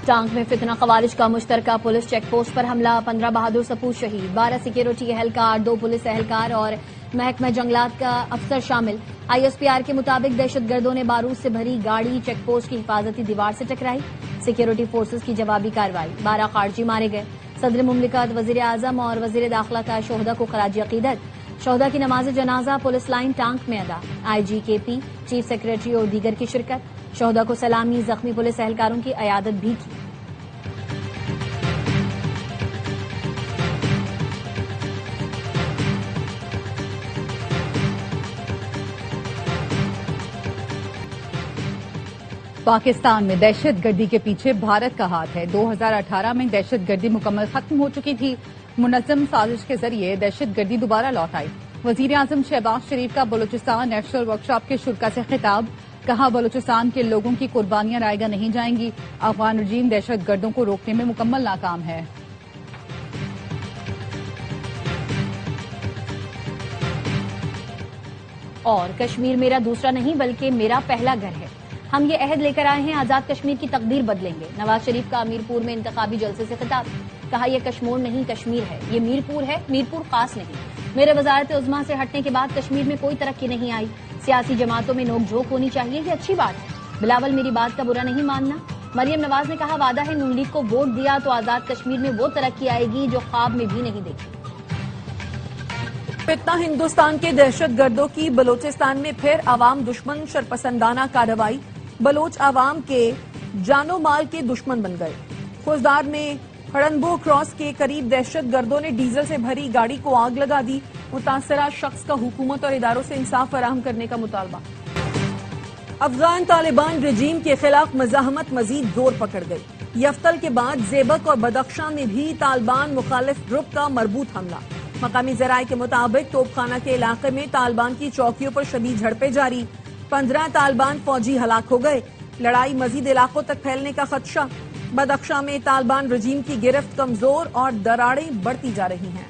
ٹانک میں فتنہ خوارج کا مشترکہ پولیس چیک پوسٹ پر حملہ، 15 بہادر سپور شہید، 12 سیکیورٹی اہلکار، 2 پولیس اہلکار اور محکمہ جنگلات کا افسر شامل۔ آئی ایس پی آر کے مطابق دہشت گردوں نے بارود سے بھری گاڑی چیک پوسٹ کی حفاظتی دیوار سے ٹکرائی، سیکیورٹی فورسز کی جوابی کارروائی، 12 خارجی مارے گئے۔ صدر مملکت، وزیر اعظم اور وزیر داخلہ کا شہداء کو خراج عقیدت، شہداء کی نماز جنازہ پولیس لائن ٹانک میں ادا، آئی جی کے پی، چیف سیکریٹری اور دیگر کی شرکت، شہداء کو سلامی، زخمی پولیس اہلکاروں کی عیادت بھی کی۔ پاکستان میں دہشت گردی کے پیچھے بھارت کا ہاتھ ہے۔ 2018 میں دہشت گردی مکمل ختم ہو چکی تھی، منظم سازش کے ذریعے دہشت گردی دوبارہ لوٹ آئی۔ وزیر اعظم شہباز شریف کا بلوچستان نیشنل ورکشاپ کے شرکاء سے خطاب، کہا بلوچستان کے لوگوں کی قربانیاں رائیگاں نہیں جائیں گی، افغان رجیم دہشت گردوں کو روکنے میں مکمل ناکام ہے۔ اور کشمیر میرا دوسرا نہیں بلکہ میرا پہلا گھر ہے، ہم یہ عہد لے کر آئے ہیں آزاد کشمیر کی تقدیر بدلیں گے۔ نواز شریف کا امیر پور میں انتخابی جلسے سے خطاب، کہا یہ کشمور نہیں کشمیر ہے، یہ میر پور ہے، میر پور خاص نہیں۔ میرے وزارت عظمیٰ سے ہٹنے کے بعد کشمیر میں کوئی ترقی نہیں آئی، سیاسی جماعتوں میں نوک جھوک ہونی چاہیے، یہ اچھی بات ہے، بلاول میری بات کا برا نہیں ماننا۔ مریم نواز نے کہا وعدہ ہے نون لیگ کو ووٹ دیا تو آزاد کشمیر میں وہ ترقی آئے گی جو خواب میں بھی نہیں دیکھی۔ فتنہ ہندوستان کے دہشت گردوں کی بلوچستان میں پھر عوام دشمن شرپسندانہ کارروائی، بلوچ عوام کے جان و مال کے دشمن بن گئے۔ خوزدار میں ہڑنبو کراس کے قریب دہشت گردوں نے ڈیزل سے بھری گاڑی کو آگ لگا دی، متاثرہ شخص کا حکومت اور اداروں سے انصاف فراہم کرنے کا مطالبہ۔ افغان طالبان رجیم کے خلاف مزاحمت مزید زور پکڑ گئی، یفتل کے بعد زیبک اور بدخشاں میں بھی طالبان مخالف گروپ کا مربوط حملہ۔ مقامی ذرائع کے مطابق توپ خانہ کے علاقے میں طالبان کی چوکیوں پر شدید جھڑپیں جاری، 15 طالبان فوجی ہلاک ہو گئے، لڑائی مزید علاقوں تک پھیلنے کا خدشہ۔ بدخشاں میں طالبان رجیم کی گرفت کمزور اور دراڑیں بڑھتی جا رہی ہیں۔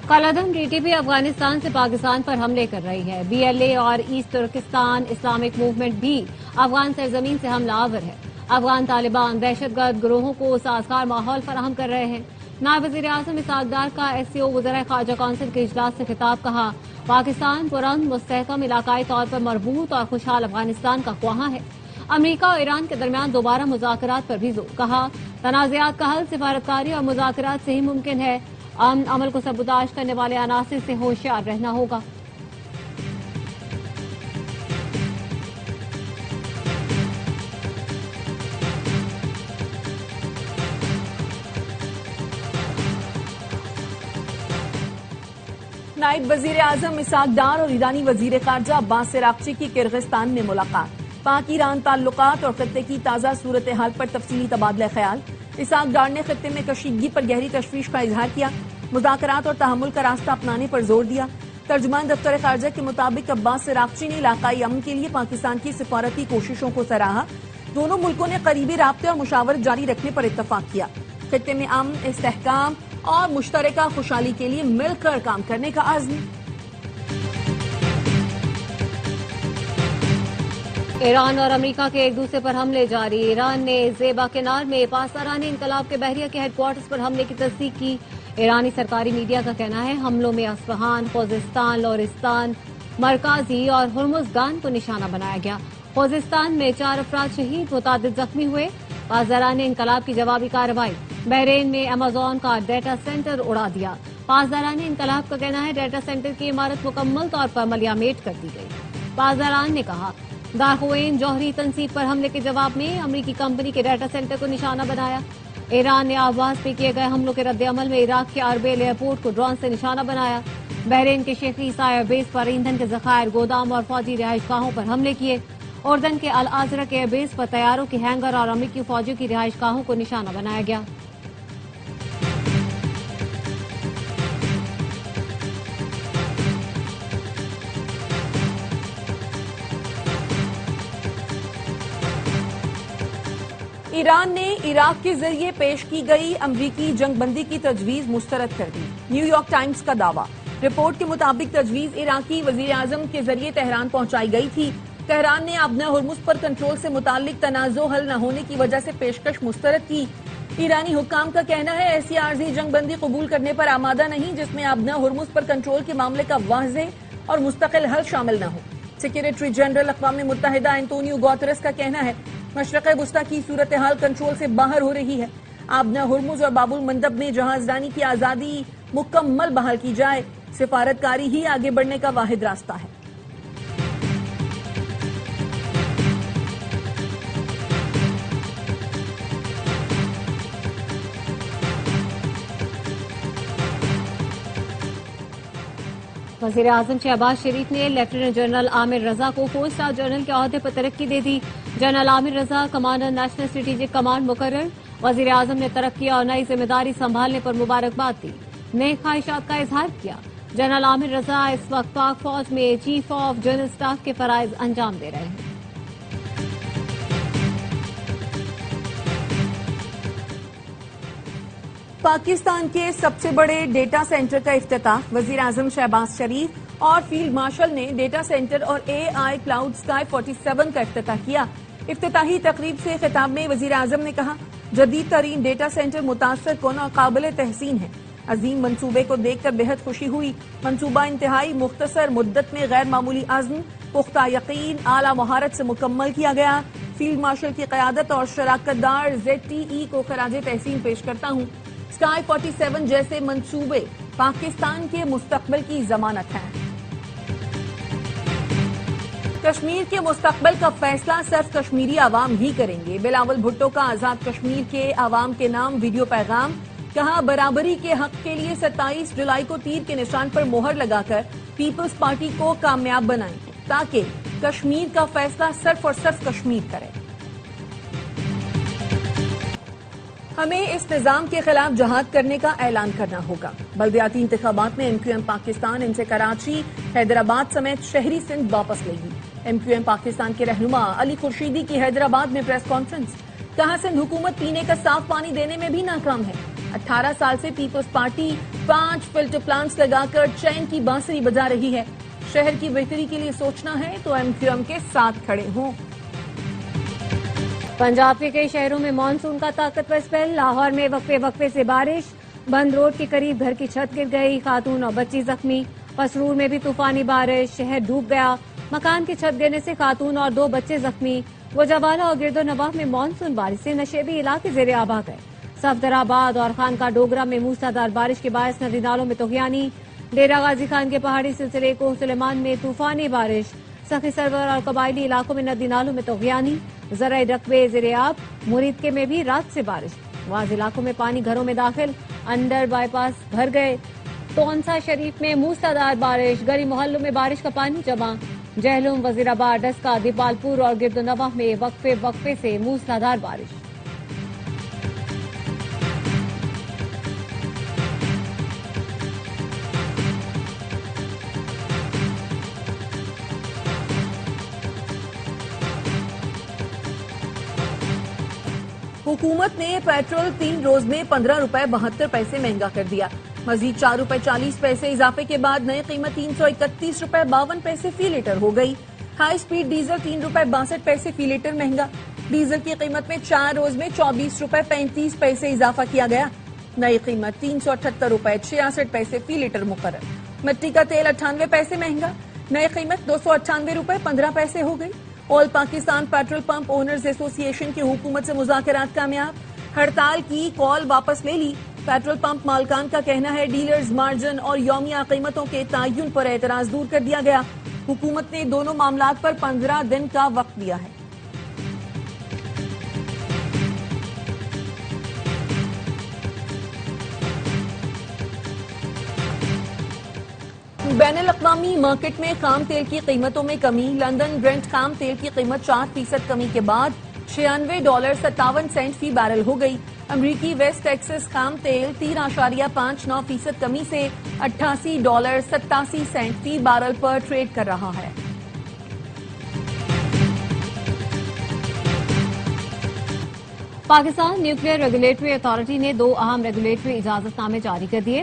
کالعدم ٹی ٹی پی افغانستان سے پاکستان پر حملے کر رہی ہے، بی ایل اے اور ایسٹ ترکستان اسلامک موومنٹ بھی افغان سرزمین سے حملہ آور ہے۔ افغان طالبان دہشت گرد گروہوں کو سازگار ماحول فراہم کر رہے ہیں۔ نائب وزیر اعظم اسحاق ڈار کا ایس سی او وزرائے خارجہ کونسل کے اجلاس سے خطاب، کہا پاکستان پرامن، مستحکم، علاقائی طور پر مربوط اور خوشحال افغانستان کا خواہاں ہے۔ امریکہ اور ایران کے درمیان دوبارہ مذاکرات پر بھی زور، کہا تنازعات کا حل سفارتکاری اور مذاکرات سے ہی ممکن ہے، امن عمل کو سبوتاژ کرنے والے عناصر سے ہوشیار رہنا ہوگا۔ نائب وزیر اعظم اسحاق ڈار اور ایرانی وزیر خارجہ عباس عراقچی کی کرغزستان میں ملاقات، پاک ایران تعلقات اور خطے کی تازہ صورتحال پر تفصیلی تبادلہ خیال۔ اسحاق ڈار نے خطے میں کشیدگی پر گہری تشویش کا اظہار کیا، مذاکرات اور تحمل کا راستہ اپنانے پر زور دیا۔ ترجمان دفتر خارجہ کے مطابق عباس عراقچی نے علاقائی امن کے لیے پاکستان کی سفارتی کوششوں کو سراہا، دونوں ملکوں نے قریبی رابطے اور مشاورت جاری رکھنے پر اتفاق کیا، خطے میں امن، استحکام اور مشترکہ خوشحالی کے لیے مل کر کام کرنے کا عزم۔ ایران اور امریکہ کے ایک دوسرے پر حملے جاری، ایران نے زیبا کنار میں پاسداران انقلاب کے بحریہ کے ہیڈ کوارٹرز پر حملے کی تصدیق کی۔ ایرانی سرکاری میڈیا کا کہنا ہے حملوں میں اصفہان، خوزستان، لورستان، مرکزی اور ہرمزگان کو نشانہ بنایا گیا۔ خوزستان میں 4 افراد شہید، متعدد زخمی ہوئے، پاسداران انقلاب کی جوابی کارروائی۔ بحرین میں ایمیزون کا ڈیٹا سینٹر اڑا دیا، پاسداران انقلاب کا کہنا ہے ڈیٹا سینٹر کی عمارت مکمل طور پر ملیامیٹ کر دی گئی۔ پاسداران نے کہا دارقوین جوہری تنصیب پر حملے کے جواب میں امریکی کمپنی کے ڈیٹا سینٹر کو نشانہ بنایا۔ ایران نے آواز پہ کیے گئے حملوں کے رد عمل میں عراق کے اربیل ایئرپورٹ کو ڈرون سے نشانہ بنایا۔ بحرین کے شیخ عیسیٰ ایئر بیس پر ایندھن کے ذخائر، گودام اور فوجی رہائش گاہوں پر حملے کیے۔ اردن کے الازرق ایئر بیس پر طیاروں کے ہینگر اور امریکی فوجیوں کی رہائش گاہوں کو نشانہ بنایا گیا۔ ایران نے عراق کے ذریعے پیش کی گئی امریکی جنگ بندی کی تجویز مسترد کر دی، نیو یارک ٹائمز کا دعویٰ۔ رپورٹ کے مطابق تجویز عراقی وزیر اعظم کے ذریعے تہران پہنچائی گئی تھی. تہران نے آبنا ہرمز پر کنٹرول سے متعلق تنازع حل نہ ہونے کی وجہ سے پیشکش مسترد کی. ایرانی حکام کا کہنا ہے ایسی عارضی جنگ بندی قبول کرنے پر آمادہ نہیں جس میں آبنا ہرمز پر کنٹرول کے معاملے کا واضح اور مستقل حل شامل نہ ہو. سیکریٹری جنرل اقوام متحدہ اینٹونیو گوترس کا کہنا ہے مشرق وسطی کی صورتحال کنٹرول سے باہر ہو رہی ہے. آبنا ہرمز اور باب المندب میں جہازرانی کی آزادی مکمل بحال کی جائے. سفارتکاری ہی آگے بڑھنے کا واحد راستہ ہے. وزیر اعظم شہباز شریف نے لیفٹیننٹ جنرل عامر رضا کو 4 اسٹار جنرل کے عہدے پر ترقی دے دی. جنرل عامر رضا کمانڈر نیشنل اسٹریٹجک کمانڈ مقرر. وزیر اعظم نے ترقی اور نئی ذمہ داری سنبھالنے پر مبارکباد دی. نئے خواہشات کا اظہار کیا. جنرل عامر رضا اس وقت پاک فوج میں چیف آف جنرل اسٹاف کے فرائض انجام دے رہے ہیں. پاکستان کے سب سے بڑے ڈیٹا سینٹر کا افتتاح. وزیر اعظم شہباز شریف اور فیلڈ مارشل نے ڈیٹا سینٹر اور AI کلاؤڈ اسکائی 47 کا افتتاح کیا. افتتاحی تقریب سے خطاب میں وزیر اعظم نے کہا جدید ترین ڈیٹا سینٹر متاثر کن اور قابل تحسین ہے. عظیم منصوبے کو دیکھ کر بہت خوشی ہوئی. منصوبہ انتہائی مختصر مدت میں غیر معمولی عزم، پختہ یقین، اعلیٰ مہارت سے مکمل کیا گیا. فیلڈ مارشل کی قیادت اور شراکت دار ZTE کو خراج تحسین پیش کرتا ہوں. اسکائی 47 جیسے منصوبے پاکستان کے مستقبل کی ضمانت ہیں. کشمیر کے مستقبل کا فیصلہ صرف کشمیری عوام ہی کریں گے. بلاول بھٹو کا آزاد کشمیر کے عوام کے نام ویڈیو پیغام. کہا برابری کے حق کے لیے 27 جولائی کو تیر کے نشان پر مہر لگا کر پیپلز پارٹی کو کامیاب بنائیں تاکہ کشمیر کا فیصلہ صرف اور صرف کشمیر کرے. ہمیں اس نظام کے خلاف جہاد کرنے کا اعلان کرنا ہوگا. بلدیاتی انتخابات میں MQM پاکستان ان سے کراچی، حیدرآباد سمیت شہری سندھ واپس لے گی. MQM پاکستان کے رہنما علی خورشیدی کی حیدرآباد میں پریس کانفرنس. کہا سندھ حکومت پینے کا صاف پانی دینے میں بھی ناکام ہے. 18 سال سے پیپلز پارٹی 5 فلٹر پلانٹس لگا کر چین کی بانسری بجا رہی ہے. شہر کی بہتری کے لیے سوچنا ہے تو MQM کے ساتھ کھڑے ہوں. پنجاب کے کئی شہروں میں مانسون کا طاقتور اسپیل. لاہور میں وقفے وقفے سے بارش. بند روڈ کے قریب گھر کی چھت گر گئی. خاتون اور بچی زخمی. پسرور میں بھی طوفانی بارش. شہر ڈوب گیا. مکان کی چھت گرنے سے خاتون اور 2 بچے زخمی. گوجرانوالہ اور گرد و نواح میں مانسون بارش سے نشیبی علاقے زیر آب آ گئے. صفدرآباد اور خانقاہ ڈوگرہ میں موسلادھار بارش کے باعث ندی نالوں میں طغیانی. ڈیرہ غازی خان کے پہاڑی سلسلے کو سلیمان میں طوفانی بارش. سخی سرور اور قبائلی علاقوں میں ندی نالوں میں طغیانی. زرعی رقبے زیر آب. مریدکے میں بھی رات سے بارش. بعض علاقوں میں پانی گھروں میں داخل. انڈر بائی پاس بھر گئے. تونسا شریف میں موسلادھار بارش. گلی محلوں میں بارش کا پانی جمع. جہلم، وزیرآباد، ڈسکا، دیپال پور اور گرد و نواح میں وقفے وقفے سے موسلادھار بارش. حکومت نے پیٹرول 3 روز میں 15 روپے 72 پیسے مہنگا کر دیا. مزید 4 روپے 40 پیسے اضافے کے بعد نئی قیمت 331 روپے 52 پیسے فی لیٹر ہو گئی. ہائی سپیڈ ڈیزل 3 روپے 62 پیسے فی لیٹر مہنگا. ڈیزل کی قیمت میں 4 روز میں 24 روپے 35 پیسے اضافہ کیا گیا. نئی قیمت 378 روپے 66 پیسے فی لیٹر مقرر. مٹی کا تیل 98 پیسے مہنگا. نئی قیمت 298 روپے 15 پیسے ہو گئی. آل پاکستان پیٹرول پمپ اونرز ایسوسی ایشن کی حکومت سے مذاکرات کامیاب. ہڑتال کی کال واپس لے لی. پیٹرول پمپ مالکان کا کہنا ہے ڈیلرز مارجن اور یومیہ قیمتوں کے تعین پر اعتراض دور کر دیا گیا. حکومت نے دونوں معاملات پر 15 دن کا وقت دیا ہے. بین الاقوامی مارکیٹ میں خام تیل کی قیمتوں میں کمی. لندن برنٹ خام تیل کی قیمت 4% کمی کے بعد $96.57 فی بیرل ہو گئی. امریکی ویسٹ ٹیکسس خام تیل 3.59% کمی سے $88.87 فی بیرل پر ٹریڈ کر رہا ہے. پاکستان نیوکلیئر ریگولیٹری اتھارٹی نے 2 اہم ریگولیٹری اجازت نامے جاری کر دیے.